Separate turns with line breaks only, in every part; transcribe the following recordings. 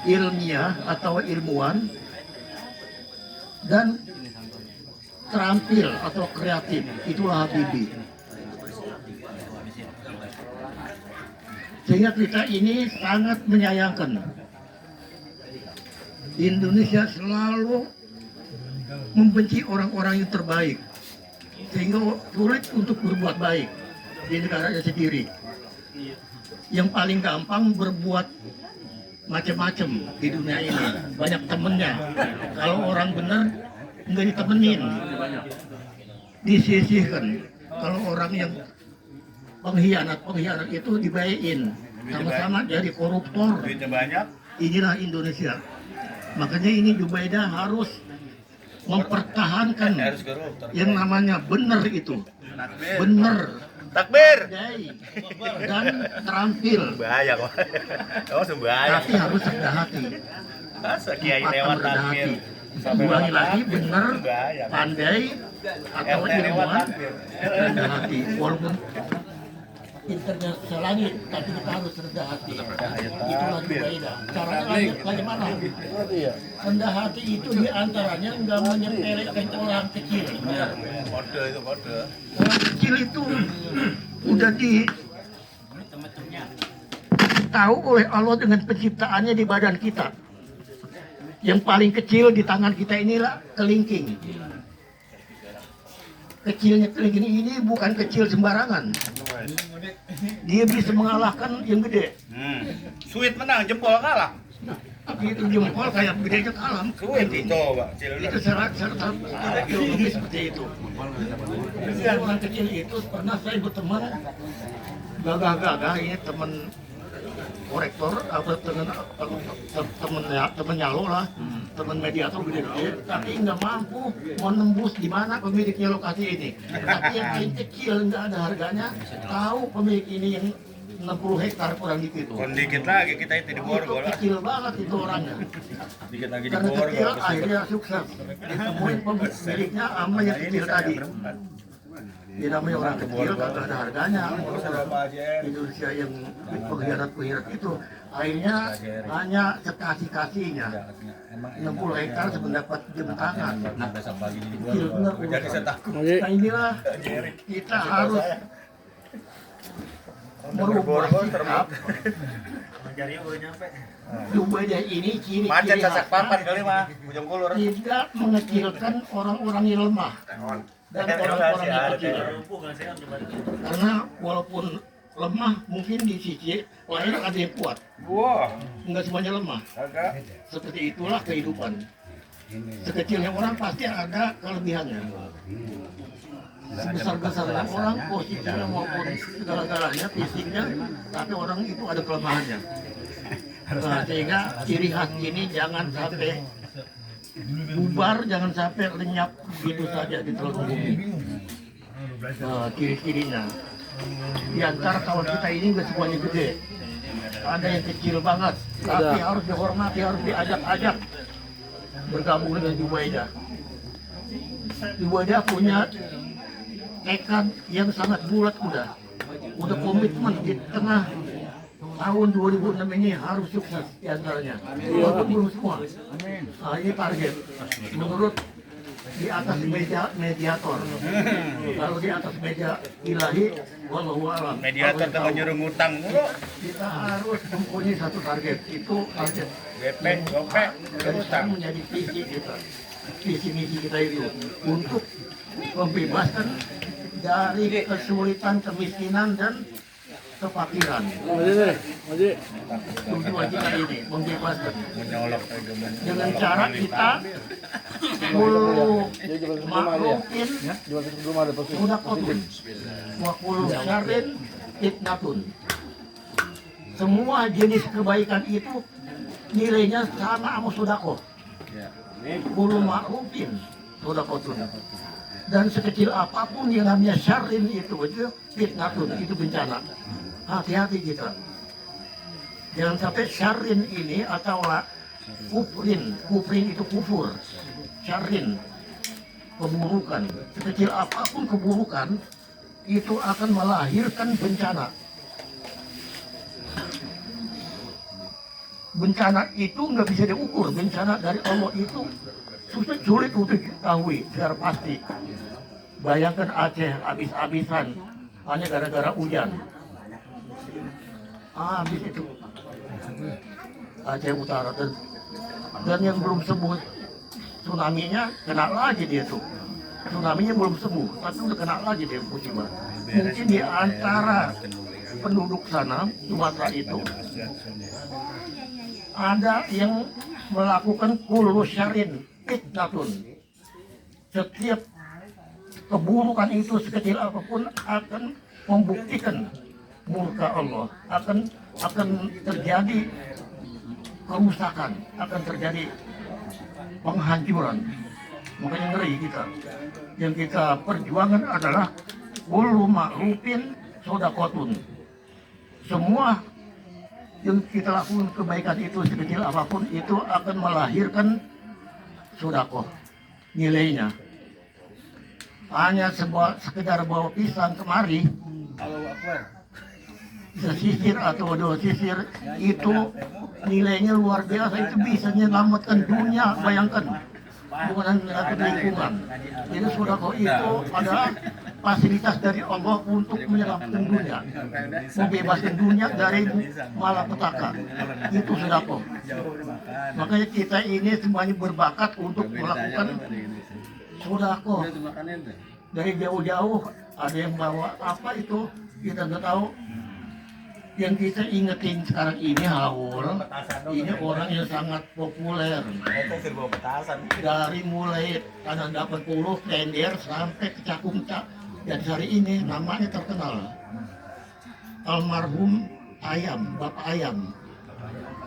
ilmiah atau ilmuwan dan terampil atau kreatif, itulah Habibie. Sehingga kita ini sangat menyayangkan Indonesia selalu membenci orang-orang yang terbaik, sehingga sulit untuk berbuat baik di negaranya sendiri. Yang paling gampang berbuat macam-macam di dunia ini, banyak temennya. Kalau orang benar nggak ditemenin, disisihkan. Kalau orang yang pengkhianat itu dibayain, sama-sama jadi koruptor. Inilah Indonesia. Makanya ini Jubaidah harus mempertahankan yang namanya benar itu, benar,
takbir
dan terampil.
Bahaya kok. Oh, bahaya.
Tapi harus rendah hati.
Masa kiai lewat takbir.
Ulangi lagi, benar, pandai atau ilmuwan, rendah hati. Walaupun internet selangit, tapi kita harus rendah hati. Itulah Jubaidah. Caranya bagaimana? Rendah hati itu diantaranya nggak menyepelekan orang kecil.
Kode itu kode.
Orang kecil itu udah tahu oleh Allah dengan penciptaannya di badan kita. Yang paling kecil di tangan kita inilah kelingking. Kecilnya kelingking ini bukan kecil sembarangan. Dia bisa mengalahkan yang gede.
Sweet menang, jempol kalah.
Tapi itu jempol kayak gedenya kalah.
Sweet itu, Pak.
Itu syarat biologi seperti itu. Jadi orang kecil itu pernah saya berteman gagah-gagah, ini teman korektor atau temen nyalo lah, temen mediator gede-gede, tapi nggak mampu menembus di mana pemiliknya lokasi ini. Tapi yang paling kecil nggak ada harganya, tahu pemilik ini yang 60 hektar kurang dikit itu.
Dikit lagi kita itu di Borgol.
Kecil banget itu orangnya.
Dikit lagi di
Karena kecil
Borgol.
akhirnya sukses. Ditemuin pemiliknya sama yang kecil tadi. Dia namanya orang kecil, kagak ada harganya. Indonesia yang pengkhianat itu akhirnya hanya sekasih-kasihnya 60 hektar sependapat jam tangan. Kecil benar. Nah inilah kita harus merubah sikap. Jubaidah ini
Macet
ciri-ciri
sasak papan kali mah, ujung kulur.
tidak mengecilkan orang-orang yang lemah dan orang-orang yang kecil. Karena walaupun lemah mungkin di sisi lain ada yang kuat.
Wah,
Enggak semuanya lemah. Seperti itulah kehidupan. Sekecilnya orang pasti ada kelebihannya. Sebesar-besarnya orang, posisinya maupun segala-galanya, fisiknya, tapi orang itu ada kelemahannya. Nah, sehingga ciri khas ini jangan sampai bubar, jangan sampai lenyap gitu saja di telan bumi. Ciri-cirinya. Di antara kawan kita ini nggak semuanya gede. Ada yang kecil banget, tapi harus dihormati, harus diajak-ajak bergabung dengan Jubaidah. Jubaidah punya tekad yang sangat bulat udah komitmen di tengah tahun 2006 ini harus sukses di antaranya. Walaupun belum semua. Nah, ini target. Menurut di atas meja mediator. Kalau di atas meja ilahi, wallahu a'lam.
mediator teman nyuruh ngutang mulu.
Kita harus mempunyai satu target. Itu target
GP, GoPay,
yang menjadi visi kita. Visi misi kita itu untuk membebaskan dari kesulitan, kemiskinan dan kefakiran. Tujuan kita ini membebaskan
Menyolok
dengan cara kita maklumin sudakotun, wakulu syarin itnatun. Semua jenis kebaikan itu nilainya sama sama sudakoh. Kulu makrufin sudakotun. Dan sekecil apapun yang namanya syarin itu fitnatun, itu bencana. Hati-hati kita. Jangan sampai syarin ini atau kufrin itu kufur. Syarin, keburukan. Sekecil apapun keburukan itu akan melahirkan bencana. bencana itu nggak bisa diukur. Bencana dari Allah itu sulit untuk diketahui secara pasti. Bayangkan Aceh habis-habisan hanya gara-gara hujan. Habis itu Aceh Utara, dan yang belum sembuh tsunami-nya kena lagi dia tuh. Tsunami-nya belum sembuh, tapi udah kena lagi dia musibah. Mungkin di antara penduduk sana, Sumatera itu, ada yang melakukan kullu syarrin fitnatun. Setiap keburukan itu sekecil apapun akan membuktikan murka Allah, akan terjadi kerusakan, akan terjadi penghancuran. Makanya ngeri kita. Yang kita perjuangan adalah kullu ma'rufin shadaqatun. Semua yang kita lakukan kebaikan itu sekecil apapun itu akan melahirkan sedekah nilainya. Hanya sekedar bawa pisang kemari, sisir atau dua sisir itu nilainya luar biasa, itu bisa menyelamatkan dunia. Bayangkan, bukan hanya lingkungan. Jadi sedekah itu adalah fasilitas dari Allah untuk menyelamatkan dunia, membebaskan dunia dari malapetaka. Itu sedekah. Makanya kita ini semuanya berbakat untuk melakukan sedekah. Dari jauh-jauh ada yang bawa apa itu kita nggak tahu. Yang kita ingetin sekarang ini Haul, ini orang yang sangat populer. Dari mulai tahun 80 Klender sampai ke Cakung Cak, dan hari ini namanya terkenal. Almarhum Ayam, Bapak Ayam.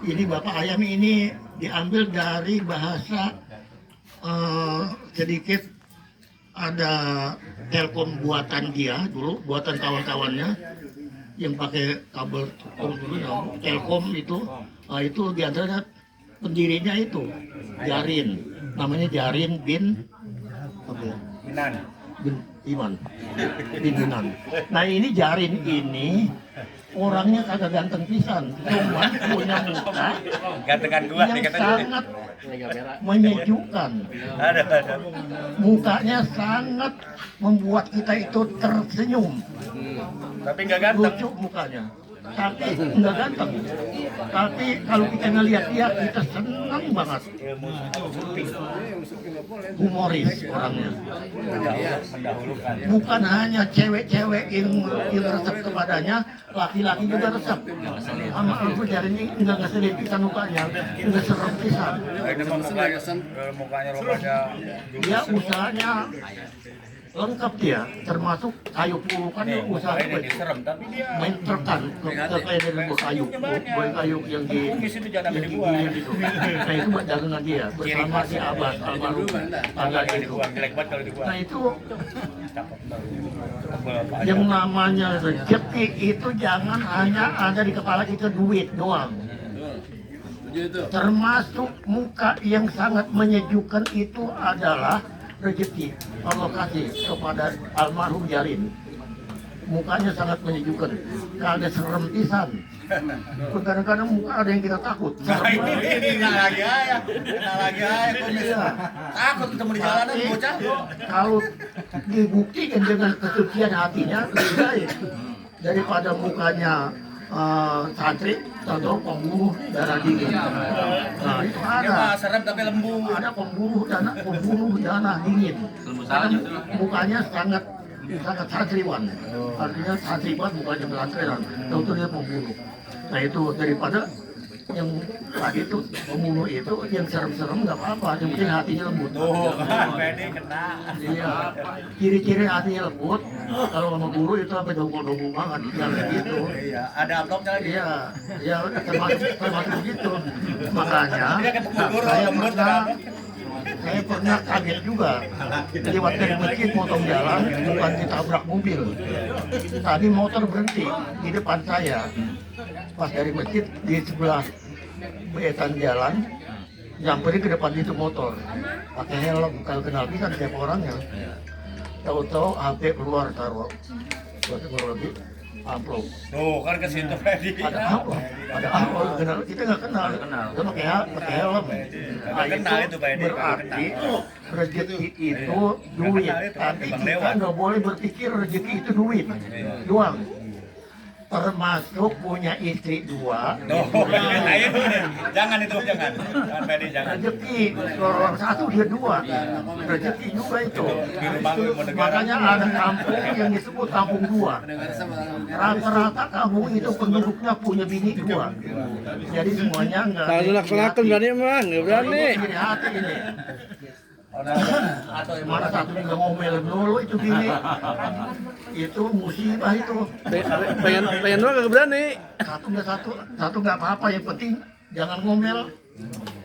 Ini Bapak Ayam ini diambil dari bahasa sedikit ada Telkom buatan dia dulu, buatan kawan-kawannya yang pakai kabel Telkom itu. Itu diantara pendirinya itu Jarin, namanya Jarin bin
Minan.
bin Iman, bin Minan. Nah ini Jarin ini orangnya kagak ganteng pisan, cuma punya muka
Gantengan gua nih
yang
katanya.
sangat menyejukkan.
Ada.
Mukanya sangat membuat kita itu tersenyum.
Tapi nggak ganteng.
Lucu mukanya, tapi nggak ganteng. Tapi kalau kita ngelihat dia, kita senang banget. Humoris orangnya.
Mendahulukan ya.
Bukan hanya cewek-cewek yang resep kepadanya, laki-laki juga resep. Sama Alfred Jarin ini nggak ngeselip pisan mukanya, nggak serem pisan.
Ini mah mukanya rupanya.
Dia usahanya lengkap dia, termasuk kayu pulukan
Nih,
usaha
ini serem tapi dia
main terkan terkait dengan kayu, kayu yang di
kumis itu jangan sampai dibuang.
itu. Nah itu buat dagangan dia bersama si Abbas almarhum tangga itu.
Dibuang jelek banget kalau dibuang.
Nah itu
Cakep tuh.
yang namanya rezeki itu jangan hanya ada di kepala kita duit doang. Termasuk muka yang sangat menyejukkan itu adalah rezeki Allah kasih kepada almarhum Jarin. Mukanya sangat menyejukkan, kagak serem pisan. Kadang-kadang muka ada yang kita takut.
Nah ini nggak lagi aja kumis.
Iya.
Takut ketemu di jalanan
Tapi,
bocah.
kalau dibuktikan dengan kesucian hatinya lebih baik daripada mukanya santri atau pembunuh darah dingin. Nah itu
Dia mah
ada.
serem tapi lembut.
Ada pembunuh darah dingin. Karena mukanya sangat santriwan. Artinya santriwan bukannya pesantren. Tahu dia pembunuh. Nah itu daripada yang tadi itu pembunuh itu yang serem-serem nggak apa-apa, yang penting hatinya lembut.
Tuh kan pede kena.
Iya, ciri-ciri hatinya lembut. Kalau sama guru itu apa dongkol-dongkol banget, jangan gitu.
Iya, ada amplopnya lagi.
Iya, ya termasuk begitu. Makanya
Dia ketemu guru
saya
lembut
pernah kaget juga. Lewat dari masjid potong jalan, bukan ditabrak mobil. Tadi motor berhenti di depan saya. Pas dari masjid di sebelah beetan jalan, nyamperin ke depan itu motor. Pakai helm, kalau kenal bisa siapa orangnya. Tahu-tahu HP keluar taruh. Kurang lebih amplop.
Tuh kan ke situ Fedi.
Ada amplop, kenal kita nggak kenal. Kita pakai helm. Nah,
Kenal itu Pak Edi.
berarti rezeki itu duit, tapi kita nggak boleh berpikir rezeki itu duit doang. Termasuk punya istri 2.
Tuh, nah itu nih. Jangan Fedi jangan.
Rezeki kalau orang 1 dia 2, rezeki juga itu. Makanya ada kampung yang disebut kampung 2. Rata-rata kampung itu penduduknya punya bini 2. Jadi semuanya enggak.
Kalau laksanakan berani emang, nggak berani.
Jadi hati ini. Atau yang mana satu juga ngomel dulu itu bini. Itu musibah itu.
Pengen doang nggak berani.
Satu nggak apa-apa, yang penting jangan ngomel.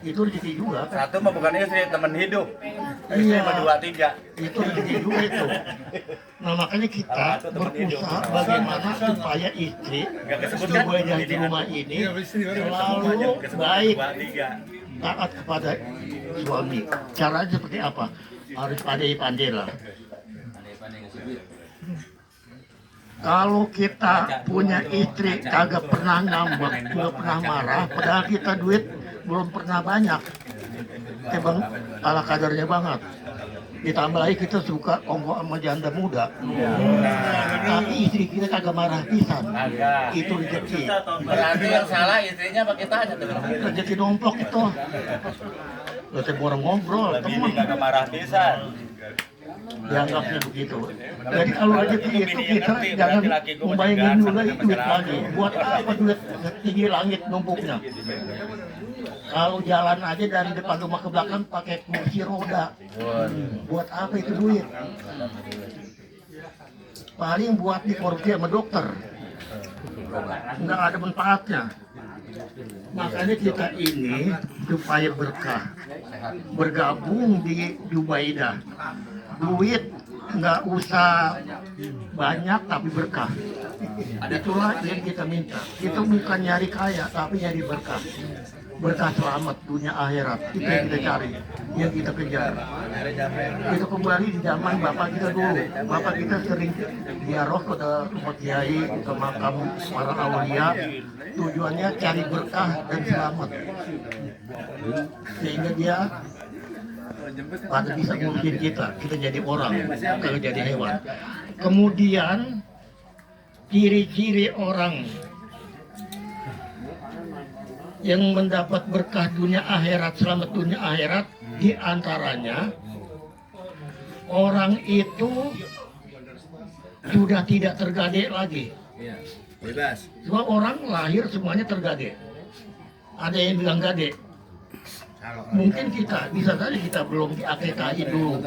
Itu rezeki juga.
Satu mah bukan istri, teman hidup. Istri
Iya.
mah 2, 3.
Itu rezeki juga itu. Nah makanya kita berusaha bagaimana supaya istri supaya di rumah ini selalu baik, taat kepada suami. Caranya seperti apa? Harus pandai-pandai lah. Kalau kita punya istri kagak pernah ngambek, nggak pernah marah, padahal kita duit belum pernah banyak. Bang, ala kadarnya banget. Ditambah lagi kita suka ongkok sama janda muda. Tapi istri kita kagak marah pisan. Itu rezeki.
Berarti yang salah istrinya apa kitanya tuh?
Rezeki domplok itu. Lo teh orang ngobrol, teman.
Kagak marah pisan.
Dianggapnya begitu. Jadi kalau rezeki itu kita jangan membayangin dulu lagi duit lagi. Buat apa duit tinggi langit numpuknya? Kalau jalan aja dari depan rumah ke belakang pakai kursi roda. Buat apa itu duit? Paling buat dikorupsi sama dokter. Nggak ada manfaatnya. Makanya kita ini supaya berkah, bergabung di Jubaidah. Duit nggak usah banyak tapi berkah. Itulah yang kita minta. Kita bukan nyari kaya tapi nyari berkah. Berkah selamat dunia akhirat. Itu yang kita cari, yang kita kejar. Kita kembali di zaman bapak kita dulu. Bapak kita sering ziarah ke tempat kiai, ke makam para awliya. Tujuannya cari berkah dan selamat. Sehingga dia pada bisa ngurusin kita jadi orang, kalau jadi hewan. Kemudian ciri-ciri orang yang mendapat berkah dunia akhirat, selamat dunia akhirat, diantaranya orang itu sudah tidak tergade lagi.
Bebas.
Semua orang lahir semuanya tergade. Ada yang bilang gade. Mungkin kita, bisa saja kita belum diakekahi dulu.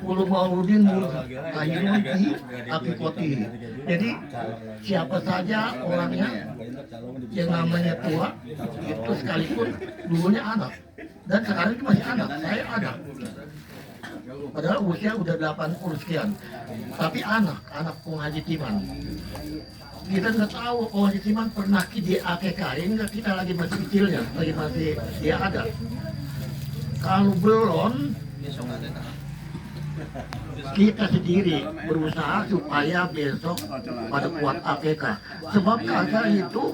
Ulu mauludin lahirnya di akikoti. Jadi siapa saja orangnya yang namanya tua itu sekalipun dulunya anak dan sekarang itu masih anak. Saya anak. Padahal usia udah 80 sekian. Tapi anak Pung Haji Timan. Kita nggak tahu Haji Timan pernah diakekahin nggak, kita lagi masih kecilnya, lagi masih dia ada. Kalau belum, kita sendiri berusaha supaya besok pada kuat akekah. Sebab kakak itu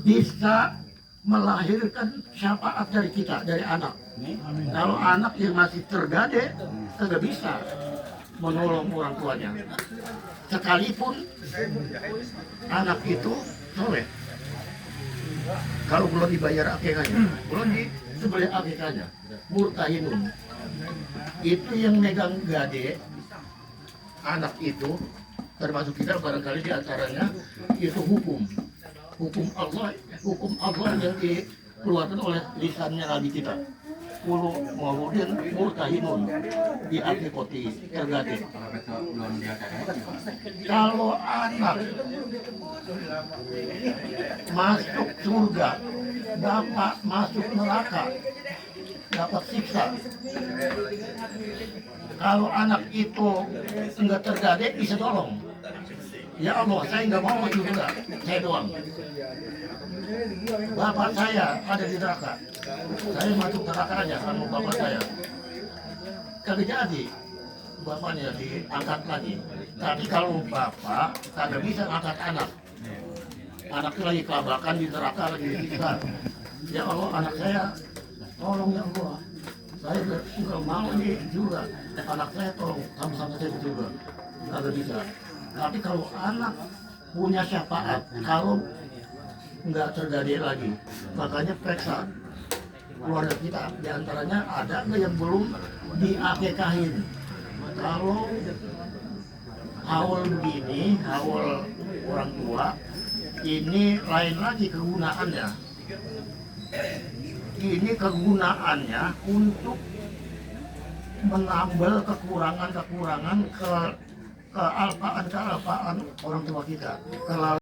bisa melahirkan syafaat dari kita, dari anak. Kalau anak yang masih tergade, tidak bisa menolong orang tuanya. Sekalipun anak itu soleh, kalau belum dibayar akikahnya, belum disembelih akikahnya, murtahinun. Itu yang megang gade, anak itu, termasuk kita barangkali diantaranya, itu hukum Allah yang dikeluarkan oleh lisannya Nabi kita. Kulu mauludin murtahinun di akikoti tergade. Kalau anak masuk surga, bapak masuk neraka, dapat siksa. Kalau anak itu enggak tergade, bisa tolong. Ya Allah, saya nggak mau masuk surga, saya doang. Bapak saya ada di neraka, saya masuk nerakanya sama bapak saya. Kagak jadi. bapaknya diangkat lagi. Tapi kalau bapak kagak bisa angkat anak, anaknya lagi kelabakan di neraka lagi disiksa. Ya Allah, anak saya tolong ya Allah. Saya juga mau nih juga anak saya tolong sama-sama saya juga. Kagak bisa. Tapi kalau anak punya syafaat, kalau nggak terjadi lagi, makanya periksa keluarga kita, diantaranya ada nggak yang belum diakekahin. Kalau awal begini, awal orang tua, ini lain lagi kegunaannya. Ini kegunaannya untuk menambal kekurangan-kekurangan kealpaan orang tua kita.